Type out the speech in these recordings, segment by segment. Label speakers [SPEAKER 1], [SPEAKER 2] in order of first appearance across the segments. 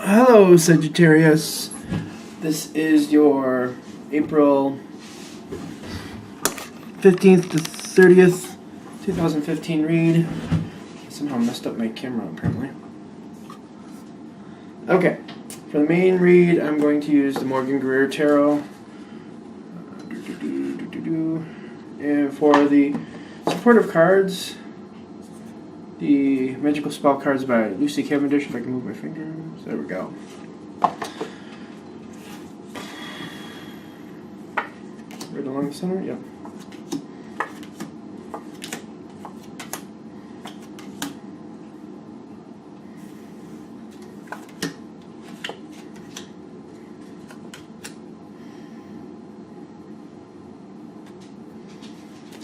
[SPEAKER 1] Hello, Sagittarius. This is your April 15th to 30th, 2015 read. Somehow messed up my camera, apparently. Okay, for the main read, I'm going to use the Morgan Greer Tarot. And for the supportive cards, the Magical Spell cards by Lucy Cavendish, if I can move my fingers. There we go. Right along the center? Yep.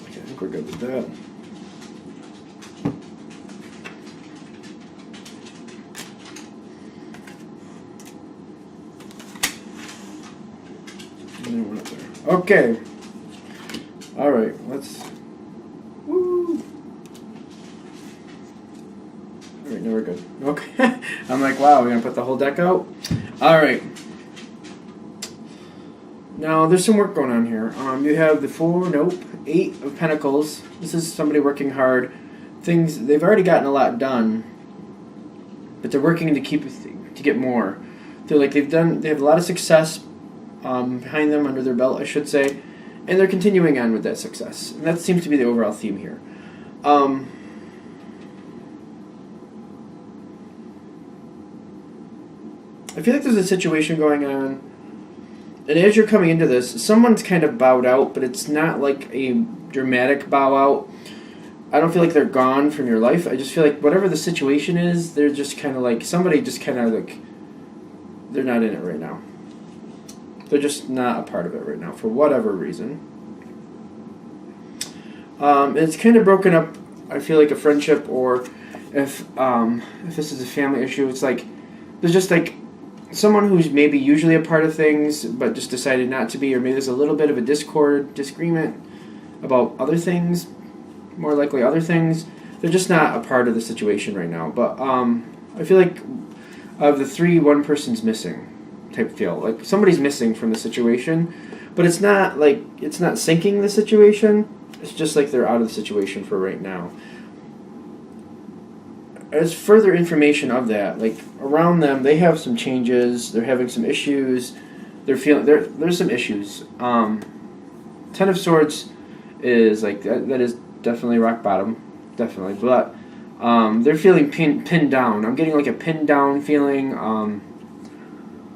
[SPEAKER 1] Okay, I think we're good with that. Okay. Alright, let's... Woo! Alright, now we're good. Okay. I'm like, wow, we're going to put the whole deck out? Alright. Now, there's some work going on here. You have the 8 of Pentacles. This is somebody working hard. Things, they've already gotten a lot done, but they're working to get more. They have a lot of success behind them, under their belt, I should say, and they're continuing on with that success. And that seems to be the overall theme here. I feel like there's a situation going on, and as you're coming into this, someone's kind of bowed out, but it's not like a dramatic bow out. I don't feel like they're gone from your life. I just feel like whatever the situation is, they're just kind of like, somebody just kind of like, they're not in it right now. They're just not a part of it right now, for whatever reason. It's kind of broken up, I feel like, a friendship, or if this is a family issue, it's like, there's just like someone who's maybe usually a part of things, but just decided not to be, or maybe there's a little bit of a disagreement about other things, more likely other things. They're just not a part of the situation right now. But I feel like of the three, one person's missing. Type feel like somebody's missing from the situation, but it's not like it's not sinking the situation. It's just like they're out of the situation for right now. As further information of that, like around them, they have some changes. They're having some issues. There's some issues. 10 of Swords is like that is definitely rock bottom, definitely. But they're feeling pinned down. I'm getting like a pinned down feeling.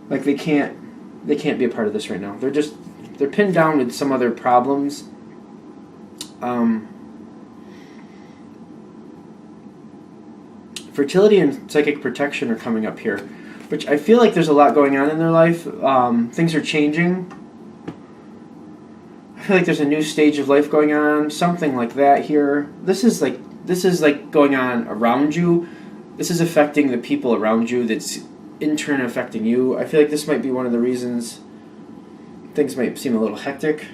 [SPEAKER 1] Like they can't be a part of this right now. They're pinned down with some other problems. Fertility and psychic protection are coming up here, which I feel like there's a lot going on in their life. Things are changing. I feel like there's a new stage of life going on, something like that here. This is like going on around you. This is affecting the people around you. That's in turn affecting you. I feel like this might be one of the reasons things might seem a little hectic.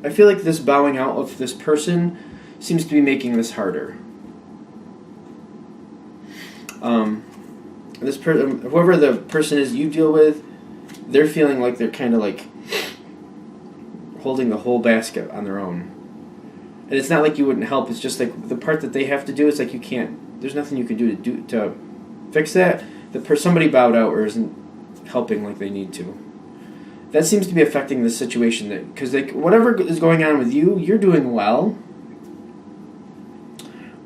[SPEAKER 1] I feel like this bowing out of this person seems to be making this harder. Whoever the person is you deal with, they're feeling like they're kind of like holding the whole basket on their own. And it's not like you wouldn't help. It's just like the part that they have to do. It's like you can't. There's nothing you can do to fix that. Somebody bowed out or isn't helping like they need to. That seems to be affecting the situation, because like whatever is going on with you, you're doing well.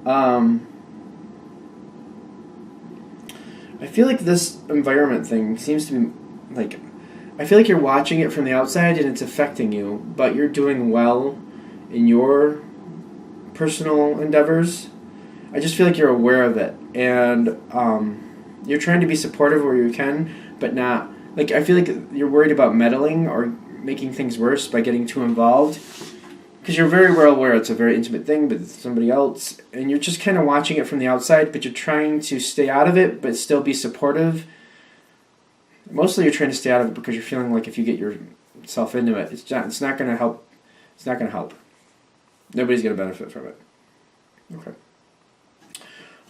[SPEAKER 1] I feel like this environment thing seems to be like, I feel like you're watching it from the outside and it's affecting you, but you're doing well in your personal endeavors. I just feel like you're aware of it, and you're trying to be supportive where you can, but not, like, I feel like you're worried about meddling or making things worse by getting too involved, because you're very well aware it's a very intimate thing, but it's somebody else, and you're just kind of watching it from the outside, but you're trying to stay out of it, but still be supportive. Mostly you're trying to stay out of it because you're feeling like if you get yourself into it, it's not going to help. It's not going to help. Nobody's going to benefit from it. Okay.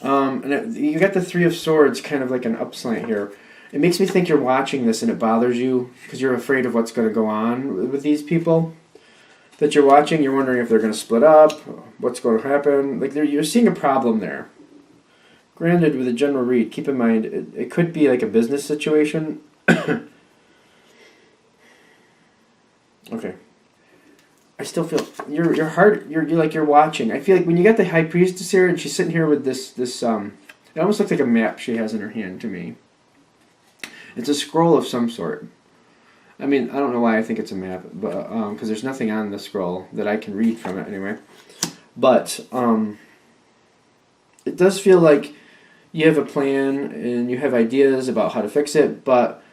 [SPEAKER 1] And you got the Three of Swords, kind of like an upslant here. It makes me think you're watching this and it bothers you because you're afraid of what's going to go on with these people that you're watching. You're wondering if they're going to split up, what's going to happen. Like you're seeing a problem there. Granted, with a general read, keep in mind it could be like a business situation. Okay. I still feel your heart. You're like you're watching. I feel like when you got the high priestess here and she's sitting here with this it almost looks like a map she has in her hand to me. It's a scroll of some sort. I mean, I don't know why I think it's a map, but because there's nothing on the scroll that I can read from it anyway. But it does feel like you have a plan and you have ideas about how to fix it, but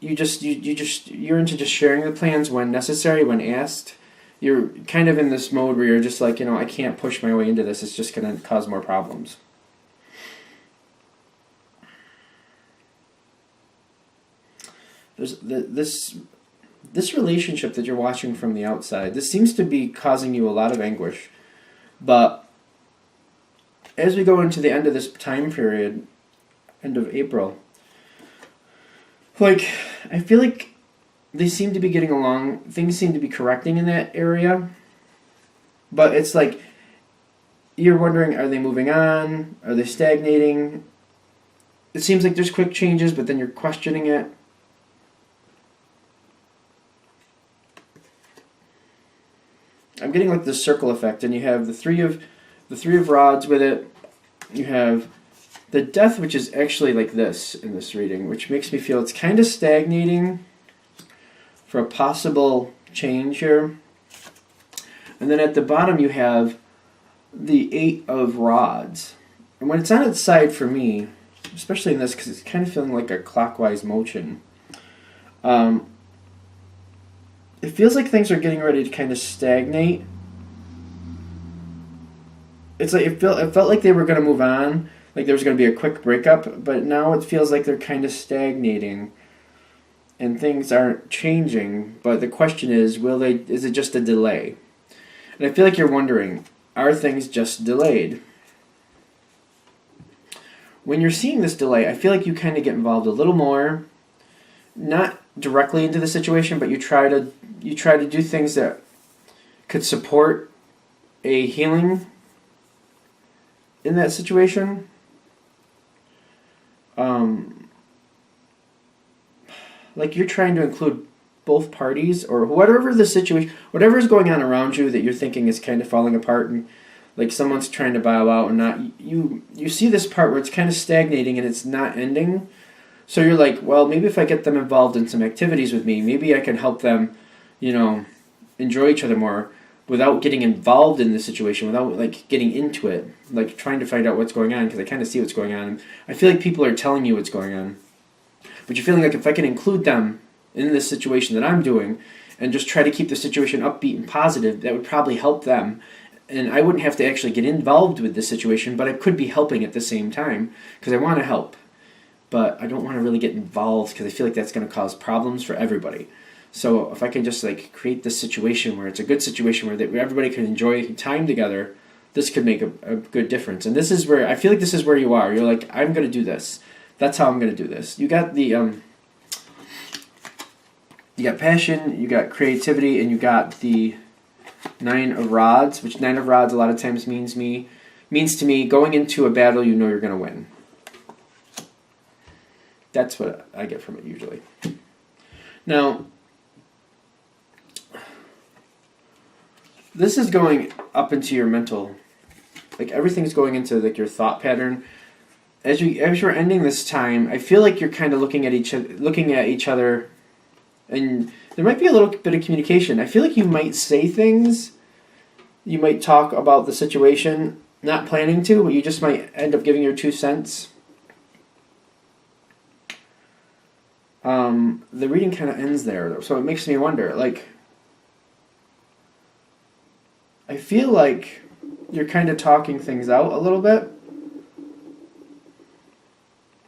[SPEAKER 1] you're into just sharing the plans when necessary, when asked. You're kind of in this mode where you're just like, I can't push my way into this. It's just going to cause more problems. There's this relationship that you're watching from the outside. This seems to be causing you a lot of anguish, but as we go into the end of this time period, end of April, like I feel like they seem to be getting along. Things seem to be correcting in that area, but it's like you're wondering: are they moving on? Are they stagnating? It seems like there's quick changes, but then you're questioning it. I'm getting like this circle effect, and you have the three of rods with it. You have the death, which is actually like this in this reading, which makes me feel it's kind of stagnating for a possible change here. And then at the bottom you have the 8 of rods, and when it's on its side for me, especially in this, because it's kind of feeling like a clockwise motion. It feels like things are getting ready to kind of stagnate. It's like it felt like they were going to move on, like there was going to be a quick breakup, but now it feels like they're kind of stagnating, and things aren't changing. But the question is, is it just a delay? And I feel like you're wondering, are things just delayed? When you're seeing this delay, I feel like you kind of get involved a little more, not directly into the situation, but you try to do things that could support a healing in that situation. Like you're trying to include both parties, or whatever the situation, whatever is going on around you that you're thinking is kind of falling apart, and like someone's trying to bow out and not. You see this part where it's kind of stagnating and it's not ending. So you're like, well, maybe if I get them involved in some activities with me, maybe I can help them, enjoy each other more without getting involved in the situation, without like getting into it, like trying to find out what's going on, because I kind of see what's going on. I feel like people are telling you what's going on, but you're feeling like if I can include them in this situation that I'm doing and just try to keep the situation upbeat and positive, that would probably help them. And I wouldn't have to actually get involved with this situation, but I could be helping at the same time because I want to help. But I don't want to really get involved because I feel like that's going to cause problems for everybody. So if I can just like create this situation where it's a good situation where everybody can enjoy time together, this could make a good difference. And this is where I feel like this is where you are. You're like, I'm going to do this. That's how I'm going to do this. You got the you got passion, you got creativity, and you got the 9 of rods, which 9 of rods a lot of times means to me going into a battle you know you're going to win. That's what I get from it usually. Now, this is going up into your mental, like everything's going into like your thought pattern. As you're ending this time, I feel like you're kind of looking at each other, and there might be a little bit of communication. I feel like you might say things, you might talk about the situation, not planning to, but you just might end up giving your 2 cents. The reading kind of ends there, so it makes me wonder, like, I feel like you're kind of talking things out a little bit,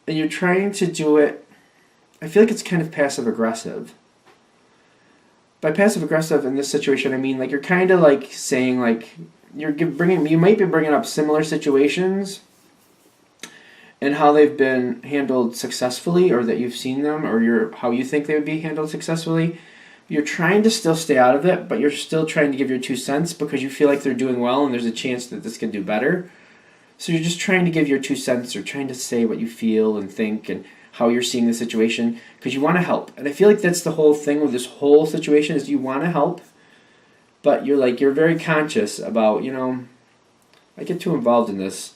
[SPEAKER 1] and you're trying to do it, I feel like it's kind of passive-aggressive. By passive-aggressive in this situation, I mean, like, you're kind of, like, saying, like, you might be bringing up similar situations, and how they've been handled successfully, or that you've seen them, or how you think they would be handled successfully. You're trying to still stay out of it, but you're still trying to give your 2 cents because you feel like they're doing well and there's a chance that this can do better. So you're just trying to give your 2 cents, or trying to say what you feel and think and how you're seeing the situation, because you want to help. And I feel like that's the whole thing with this whole situation, is you want to help, but you're very conscious about, I get too involved in this,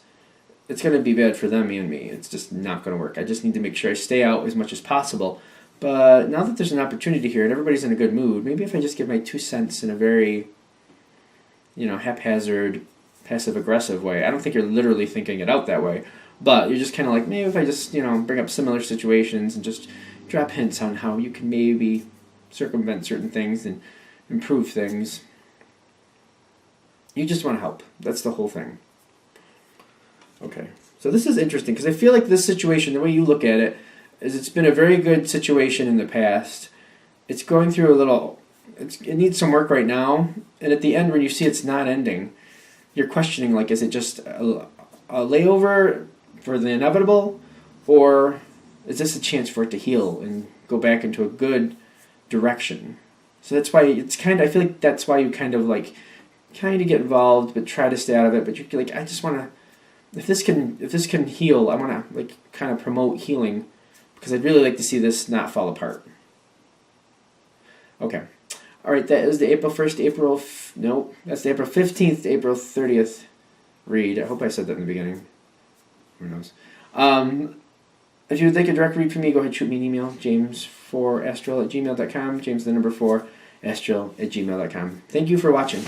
[SPEAKER 1] it's going to be bad for them and me. It's just not going to work. I just need to make sure I stay out as much as possible. But now that there's an opportunity here and everybody's in a good mood, maybe if I just give my 2 cents in a very, haphazard, passive-aggressive way. I don't think you're literally thinking it out that way, but you're just kind of like, maybe if I just, bring up similar situations and just drop hints on how you can maybe circumvent certain things and improve things. You just want to help. That's the whole thing. Okay, so this is interesting because I feel like this situation, the way you look at it, is it's been a very good situation in the past. It's going through it needs some work right now, and at the end when you see it's not ending, you're questioning, like, is it just a layover for the inevitable, or is this a chance for it to heal and go back into a good direction? So that's why I feel like that's why you kind of get involved but try to stay out of it, but you're like, I just want to, if this can heal, I want to kind of promote healing, because I'd really like to see this not fall apart. Okay. All right, that is the April 1st, that's the April 15th to April 30th read. I hope I said that in the beginning. Who knows? If you would like a direct read from me, go ahead and shoot me an email, james4astral@gmail.com, james4astral@gmail.com. Thank you for watching.